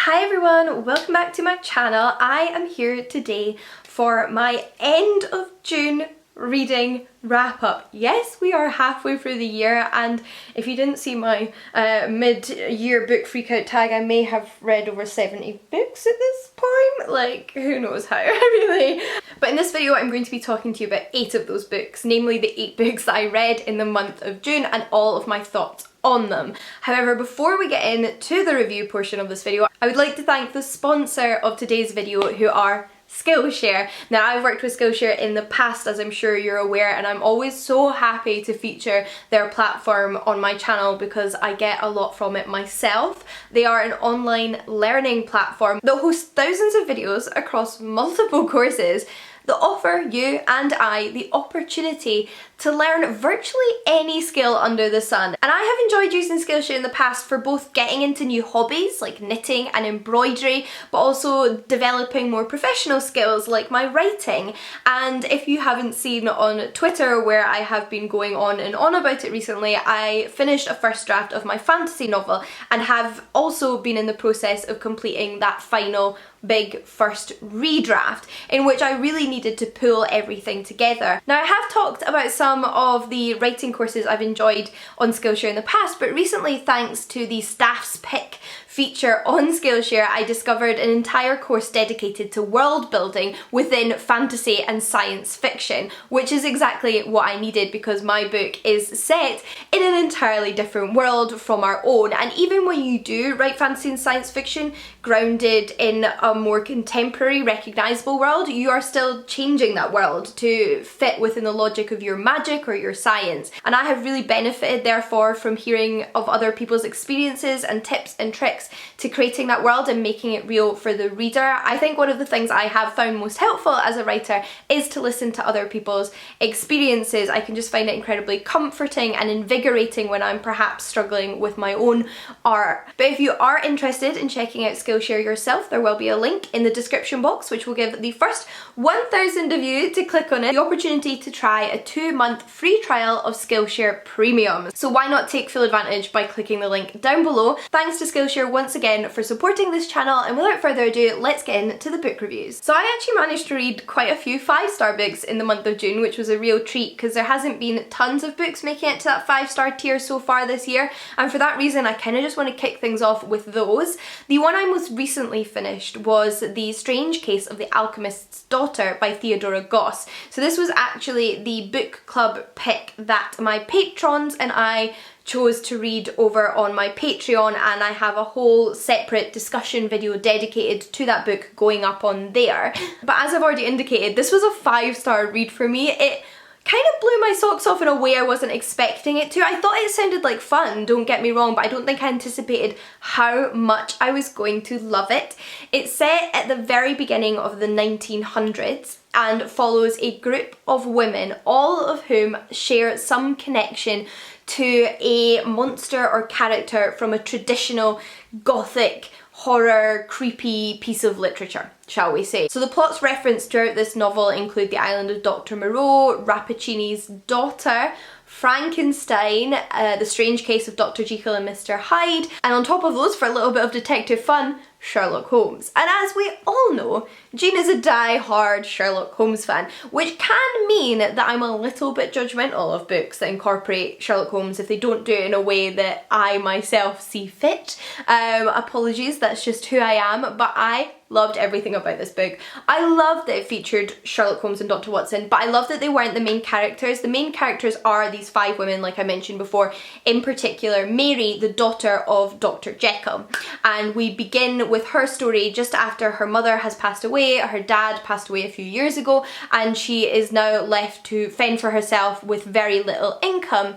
Hi everyone, welcome back to my channel. I am here today for my end of June reading wrap up. Yes, we are halfway through the year, and if you didn't see my mid-year book freakout tag, I may have read over 70 books at this point. Like, who knows how, really. But in this video I'm going to be talking to you about 8 of those books, namely the 8 books that I read in the month of June and all of my thoughts on them. However, before we get into the review portion of this video, I would like to thank the sponsor of today's video, who are Skillshare. Now, I've worked with Skillshare in the past, as I'm sure you're aware, and I'm always so happy to feature their platform on my channel because I get a lot from it myself. They are an online learning platform that hosts thousands of videos across multiple courses that offer you and I the opportunity to learn virtually any skill under the sun. And I have enjoyed using Skillshare in the past for both getting into new hobbies like knitting and embroidery, but also developing more professional skills like my writing. And if you haven't seen on Twitter, where I have been going on and on about it recently, I finished a first draft of my fantasy novel and have also been in the process of completing that final big first redraft, in which I really needed to pull everything together. Now, I have talked about some of the writing courses I've enjoyed on Skillshare in the past, but recently, thanks to the Staff's Pick feature on Skillshare, I discovered an entire course dedicated to world building within fantasy and science fiction, which is exactly what I needed because my book is set in an entirely different world from our own. And even when you do write fantasy and science fiction grounded in a more contemporary, recognisable world, you are still changing that world to fit within the logic of your magic or your science. And I have really benefited, therefore, from hearing of other people's experiences and tips and tricks to creating that world and making it real for the reader. I think one of the things I have found most helpful as a writer is to listen to other people's experiences. I can just find it incredibly comforting and invigorating when I'm perhaps struggling with my own art. But if you are interested in checking out Skillshare yourself, there will be a link in the description box which will give the first 1,000 of you to click on it the opportunity to try a 2-month free trial of Skillshare Premium. So why not take full advantage by clicking the link down below? Thanks to Skillshare once again for supporting this channel, and without further ado, let's get into the book reviews. So I actually managed to read quite a few 5-star books in the month of June, which was a real treat because there hasn't been tons of books making it to that 5-star tier so far this year, and for that reason I kind of just want to kick things off with those. The one I most recently finished was The Strange Case of the Alchemist's Daughter by Theodora Goss. So this was actually the book club pick that my patrons and I chose to read over on my Patreon, and I have a whole separate discussion video dedicated to that book going up on there. But as I've already indicated, this was a 5-star read for me. It kind of blew my socks off in a way I wasn't expecting it to. I thought it sounded like fun, don't get me wrong, but I don't think I anticipated how much I was going to love it. It's set at the very beginning of the 1900s and follows a group of women, all of whom share some connection to a monster or character from a traditional gothic horror, creepy piece of literature, shall we say. So the plots referenced throughout this novel include the island of Dr. Moreau, Rappaccini's daughter, Frankenstein, The Strange Case of Dr. Jekyll and Mr. Hyde, and on top of those, for a little bit of detective fun, Sherlock Holmes. And as we all know, Jean is a die-hard Sherlock Holmes fan, which can mean that I'm a little bit judgmental of books that incorporate Sherlock Holmes if they don't do it in a way that I myself see fit. Apologies, that's just who I am, but I loved everything about this book. I loved that it featured Sherlock Holmes and Dr. Watson, but I loved that they weren't the main characters. The main characters are these 5 women, like I mentioned before, in particular Mary, the daughter of Dr. Jekyll. And we begin with her story just after her mother has passed away. Her dad passed away a few years ago, and she is now left to fend for herself with very little income.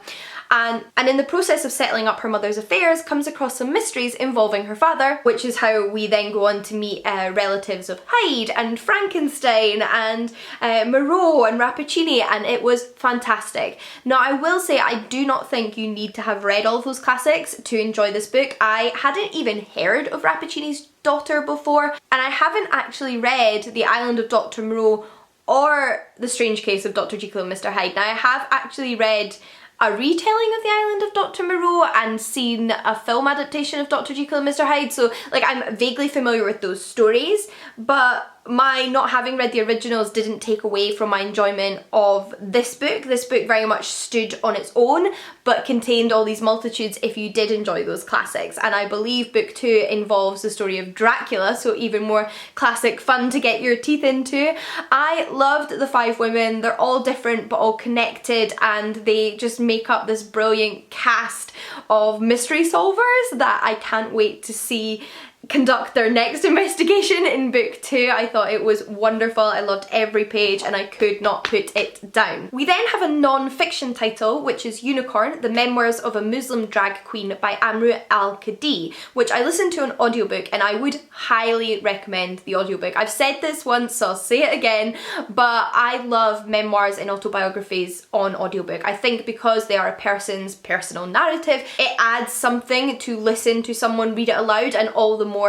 And in the process of settling up her mother's affairs, comes across some mysteries involving her father, which is how we then go on to meet relatives of Hyde and Frankenstein and Moreau and Rappaccini, and it was fantastic. Now, I will say I do not think you need to have read all of those classics to enjoy this book. I hadn't even heard of Rappaccini's daughter before, and I haven't actually read The Island of Dr. Moreau or The Strange Case of Dr. Jekyll and Mr. Hyde. Now, I have actually read a retelling of The Island of Dr. Moreau and seen a film adaptation of Dr. Jekyll and Mr. Hyde, so like I'm vaguely familiar with those stories, but my not having read the originals didn't take away from my enjoyment of this book. This book very much stood on its own, but contained all these multitudes if you did enjoy those classics. And I believe book 2 involves the story of Dracula, so even more classic fun to get your teeth into. I loved the 5 women. They're all different but all connected, and they just make up this brilliant cast of mystery solvers that I can't wait to see conduct their next investigation in book 2. I thought it was wonderful. I loved every page and I could not put it down. We then have a non-fiction title, which is Unicorn, The Memoirs of a Muslim Drag Queen by Amru Al-Kadi, which I listened to an audiobook, and I would highly recommend the audiobook. I've said this once, so I'll say it again, but I love memoirs and autobiographies on audiobook. I think because they are a person's personal narrative, it adds something to listen to someone read it aloud, and all the more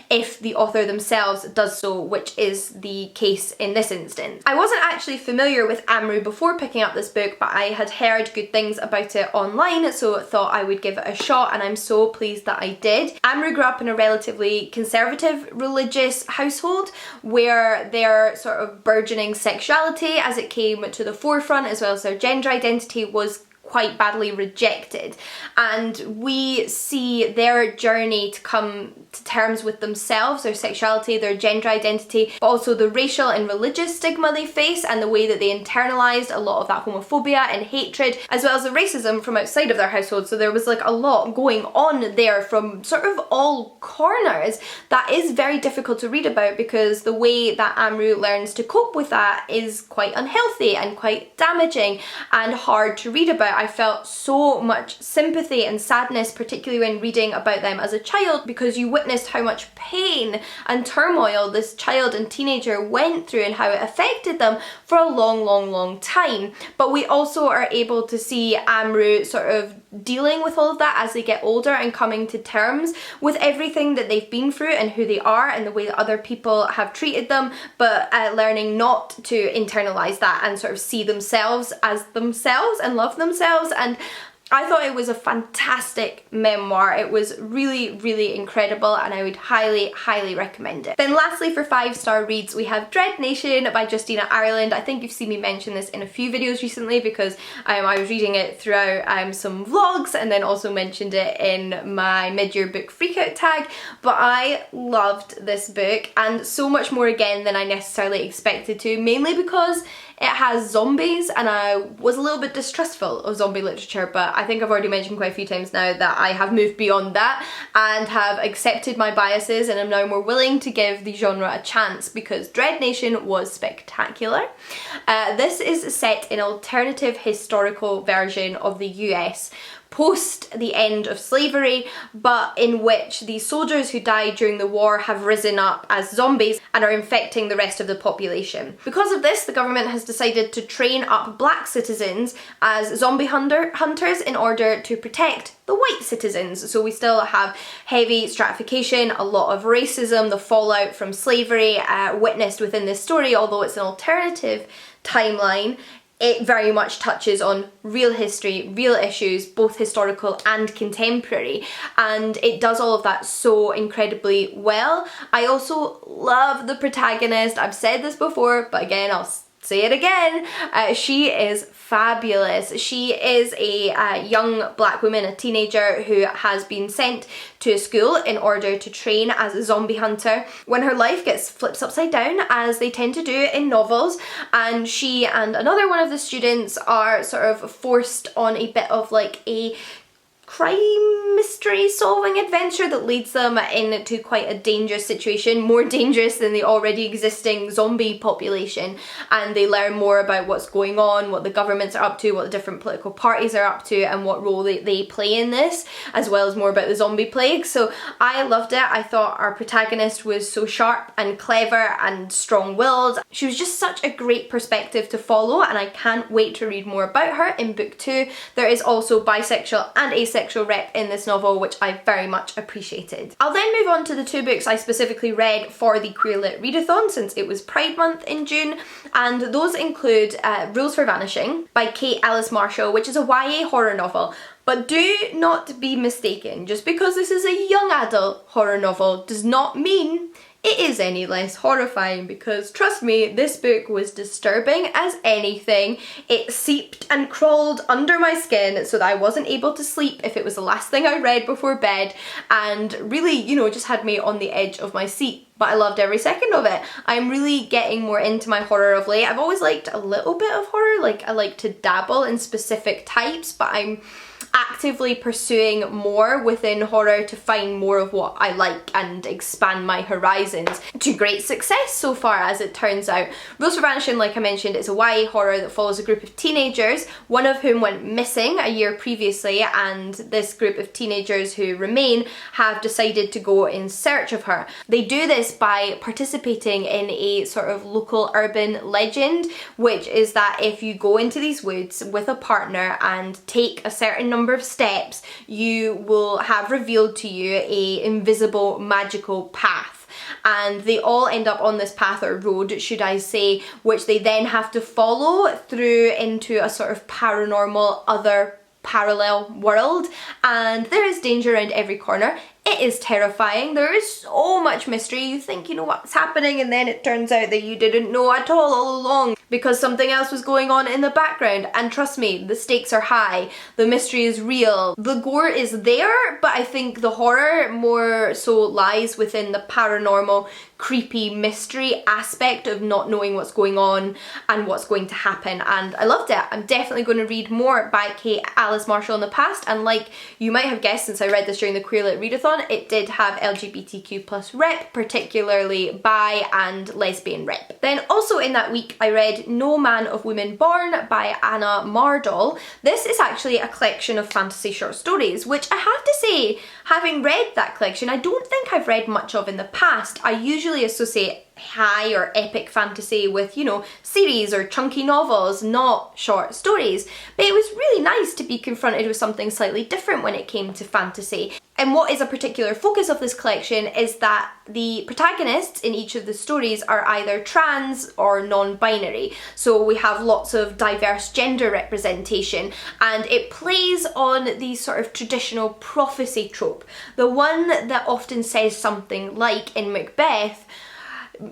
if the author themselves does so, which is the case in this instance. I wasn't actually familiar with Amru before picking up this book, but I had heard good things about it online, so thought I would give it a shot, and I'm so pleased that I did. Amru grew up in a relatively conservative religious household where their sort of burgeoning sexuality as it came to the forefront, as well as their gender identity, was quite badly rejected, and we see their journey to come to terms with themselves, their sexuality, their gender identity, but also the racial and religious stigma they face and the way that they internalized a lot of that homophobia and hatred, as well as the racism from outside of their household. So there was like a lot going on there from sort of all corners that is very difficult to read about, because the way that Amru learns to cope with that is quite unhealthy and quite damaging and hard to read about. I felt so much sympathy and sadness, particularly when reading about them as a child, because you witnessed how much pain and turmoil this child and teenager went through and how it affected them for a long time. But we also are able to see Amru sort of dealing with all of that as they get older and coming to terms with everything that they've been through and who they are and the way that other people have treated them, but learning not to internalize that and sort of see themselves as themselves and love themselves. And I thought it was a fantastic memoir. It was really incredible, and I would highly recommend it. Then lastly, for 5-star reads, we have Dread Nation by Justina Ireland. I think you've seen me mention this in a few videos recently, because I was reading it throughout some vlogs, and then also mentioned it in my mid-year book freakout tag. But I loved this book, and so much more again than I necessarily expected to, mainly because it has zombies, and I was a little bit distrustful of zombie literature, but I think I've already mentioned quite a few times now that I have moved beyond that and have accepted my biases, and am now more willing to give the genre a chance, because Dread Nation was spectacular. This is set in an alternative historical version of the US post the end of slavery, but in which the soldiers who died during the war have risen up as zombies and are infecting the rest of the population. Because of this, the government has decided to train up black citizens as zombie hunters in order to protect the white citizens. So we still have heavy stratification, a lot of racism, the fallout from slavery witnessed within this story, although it's an alternative timeline. It very much touches on real history, real issues, both historical and contemporary, and it does all of that so incredibly well. I also love the protagonist. I've said this before, but again, I'll say it again. She is fabulous. She is a young black woman, a teenager who has been sent to a school in order to train as a zombie hunter, when her life gets flipped upside down, as they tend to do in novels, and she and another one of the students are sort of forced on a bit of like a crime mystery solving adventure that leads them into quite a dangerous situation, more dangerous than the already existing zombie population, and they learn more about what's going on, what the governments are up to, what the different political parties are up to, and what role they play in this, as well as more about the zombie plague. So I loved it. I thought our protagonist was so sharp and clever and strong-willed. She was just such a great perspective to follow, and I can't wait to read more about her in book 2. There is also bisexual and asexual homosexual rep in this novel, which I very much appreciated. I'll then move on to the 2 books I specifically read for the Queer Lit Readathon, since it was Pride Month in June, and those include Rules for Vanishing by Kate Alice Marshall, which is a YA horror novel. But do not be mistaken, just because this is a young adult horror novel does not mean it is any less horrifying, because trust me, this book was disturbing as anything. It seeped and crawled under my skin so that I wasn't able to sleep if it was the last thing I read before bed, and really, you know, just had me on the edge of my seat. But I loved every second of it. I'm really getting more into my horror of late. I've always liked a little bit of horror, like I like to dabble in specific types, but I'm actively pursuing more within horror to find more of what I like and expand my horizons, to great success so far, as it turns out. Rules for Vanishing, like I mentioned, is a YA horror that follows a group of teenagers, one of whom went missing a year previously, and this group of teenagers who remain have decided to go in search of her. They do this by participating in a sort of local urban legend, which is that if you go into these woods with a partner and take a certain number of steps, you will have revealed to you a invisible magical path, and they all end up on this path, or road should I say, which they then have to follow through into a sort of paranormal other parallel world, and there is danger around every corner. It is terrifying. There is so much mystery. You think you know what's happening, and then it turns out that you didn't know at all along, because something else was going on in the background. And trust me, the stakes are high. The mystery is real. The gore is there, but I think the horror more so lies within the paranormal, creepy mystery aspect of not knowing what's going on and what's going to happen, and I loved it. I'm definitely going to read more by Kate Alice Marshall in the past, and like you might have guessed, since I read this during the Queer Lit Readathon, it did have LGBTQ+ rep, particularly bi and lesbian rep. Then also in that week I read No Man of Woman Born by Anna Mardell. This is actually a collection of fantasy short stories, which I have to say, having read that collection, I don't think I've read much of in the past. I usually associate high or epic fantasy with, you know, series or chunky novels, not short stories. But it was really nice to be confronted with something slightly different when it came to fantasy. And what is a particular focus of this collection is that the protagonists in each of the stories are either trans or non-binary. So we have lots of diverse gender representation, and it plays on the sort of traditional prophecy trope. The one that often says something like in Macbeth,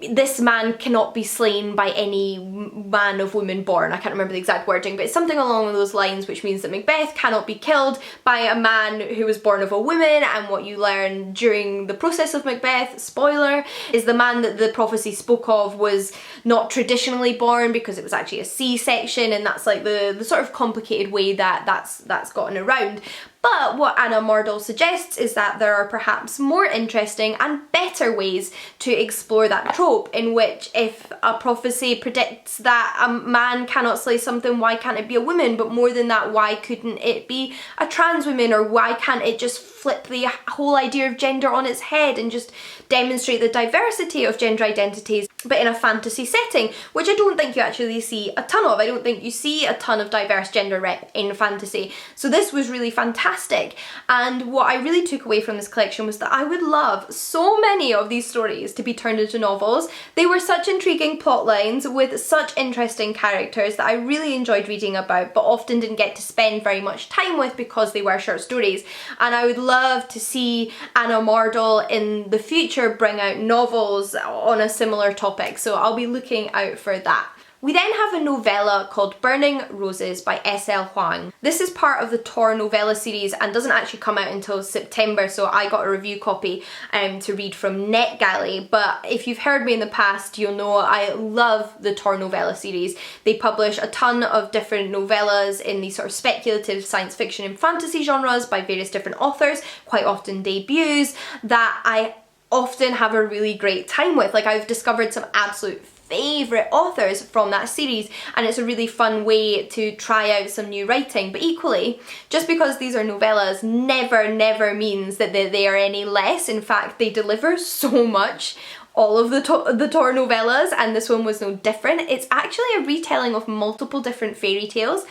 this man cannot be slain by any man of woman born. I can't remember the exact wording, but it's something along those lines, which means that Macbeth cannot be killed by a man who was born of a woman. And what you learn during the process of Macbeth, spoiler, is the man that the prophecy spoke of was not traditionally born, because it was actually a C-section, and that's like the sort of complicated way that that's gotten around. But what Anna Mardell suggests is that there are perhaps more interesting and better ways to explore that trope, in which if a prophecy predicts that a man cannot slay something, why can't it be a woman? But more than that, why couldn't it be a trans woman? Or why can't it just flip the whole idea of gender on its head and just demonstrate the diversity of gender identities, but in a fantasy setting, which I don't think you actually see a ton of. I don't think you see a ton of diverse gender rep in fantasy. So this was really fantastic. And what I really took away from this collection was that I would love so many of these stories to be turned into novels. They were such intriguing plot lines with such interesting characters that I really enjoyed reading about, but often didn't get to spend very much time with because they were short stories. And I would love to see Anna Mardell in the future bring out novels on a similar topic, so I'll be looking out for that. We then have a novella called Burning Roses by S.L. Huang. This is part of the Tor novella series and doesn't actually come out until September, so I got a review copy to read from NetGalley. But if you've heard me in the past, you'll know I love the Tor novella series. They publish a ton of different novellas in the sort of speculative science fiction and fantasy genres by various different authors, quite often debuts, that I often have a really great time with. Like, I've discovered some absolute favourite authors from that series, and it's a really fun way to try out some new writing. But equally, just because these are novellas never means that they are any less. In fact, they deliver so much all of the Tor novellas, and this one was no different. It's actually a retelling of multiple different fairy tales.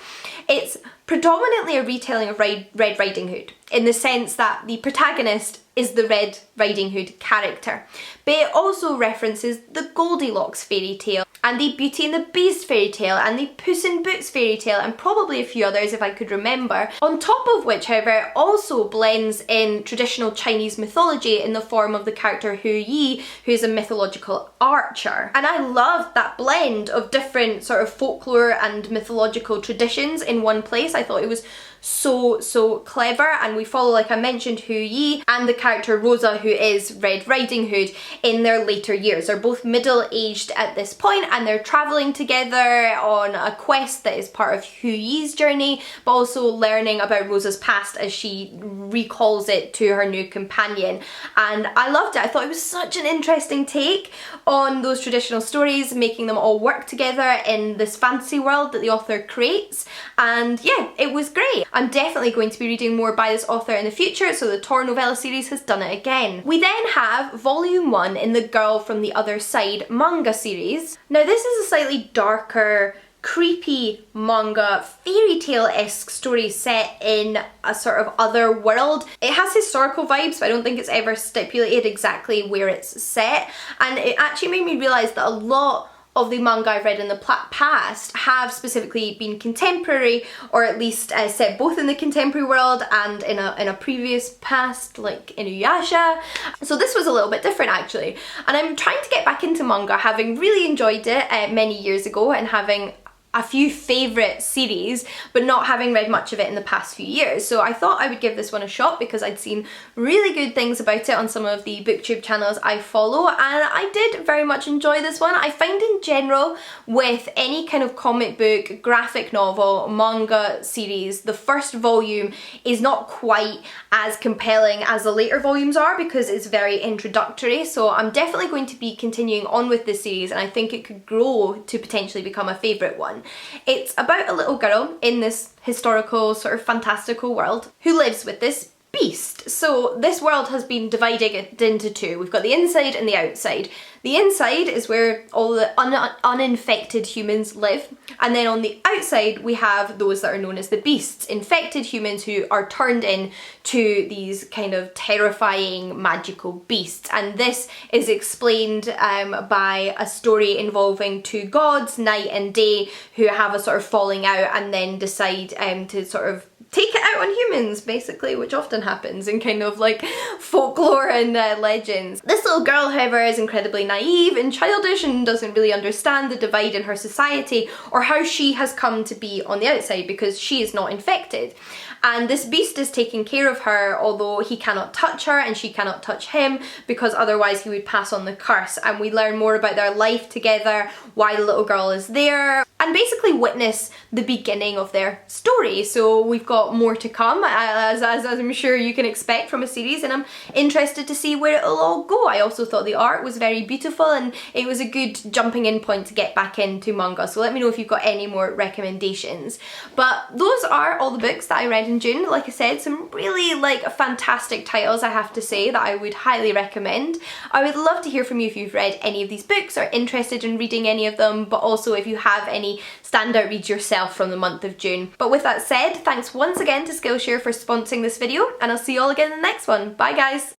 It's predominantly a retelling of Red Riding Hood, in the sense that the protagonist is the Red Riding Hood character. But it also references the Goldilocks fairy tale, and the Beauty and the Beast fairy tale, and the Puss in Boots fairy tale, and probably a few others if I could remember. On top of which, however, it also blends in traditional Chinese mythology in the form of the character Hu Yi, who is a mythological archer. And I loved that blend of different sort of folklore and mythological traditions in one place. I thought it was so clever, and we follow, like I mentioned, Hu Yi and the character Rosa, who is Red Riding Hood, in their later years. They're both middle-aged at this point, and they're travelling together on a quest that is part of Hu Yi's journey, but also learning about Rosa's past as she recalls it to her new companion. And I loved it. I thought it was such an interesting take on those traditional stories, making them all work together in this fantasy world that the author creates. And yeah, it was great. I'm definitely going to be reading more by this author in the future, so the Tor novella series has done it again. We then have volume 1 in the Girl from the Other Side manga series. Now this is a slightly darker, creepy manga, fairy tale-esque story set in a sort of other world. It has historical vibes, but I don't think it's ever stipulated exactly where it's set, and it actually made me realise that a lot of the manga I've read in the past have specifically been contemporary, or at least set both in the contemporary world and in a previous past, like Inuyasha. So this was a little bit different actually, and I'm trying to get back into manga, having really enjoyed it many years ago and having a few favourite series, but not having read much of it in the past few years. So I thought I would give this one a shot because I'd seen really good things about it on some of the booktube channels I follow, and I did very much enjoy this one. I find in general with any kind of comic book, graphic novel, manga series, the first volume is not quite as compelling as the later volumes are because it's very introductory. So I'm definitely going to be continuing on with this series, and I think it could grow to potentially become a favourite one. It's about a little girl in this historical sort of fantastical world who lives with this beast. So this world has been divided into two. We've got the inside and the outside. The inside is where all the uninfected humans live, and then on the outside we have those that are known as the beasts, infected humans who are turned into these kind of terrifying magical beasts. And this is explained by a story involving two gods, Night and Day, who have a sort of falling out and then decide to sort of take it out on humans, basically, which often happens in kind of like folklore and legends. This little girl, however, is incredibly naive and childish and doesn't really understand the divide in her society or how she has come to be on the outside because she is not infected. And this beast is taking care of her, although he cannot touch her and she cannot touch him because otherwise he would pass on the curse. And we learn more about their life together, why the little girl is there, and basically witness the beginning of their story. So we've got more to come, as I'm sure you can expect from a series, and I'm interested to see where it'll all go. I also thought the art was very beautiful and it was a good jumping in point to get back into manga. So let me know if you've got any more recommendations. But those are all the books that I read in June. Like I said, some really fantastic titles, I have to say, that I would highly recommend. I would love to hear from you if you've read any of these books or interested in reading any of them, but also if you have any standout reads yourself from the month of June. But with that said, thanks once again to Skillshare for sponsoring this video, and I'll see you all again in the next one. Bye guys!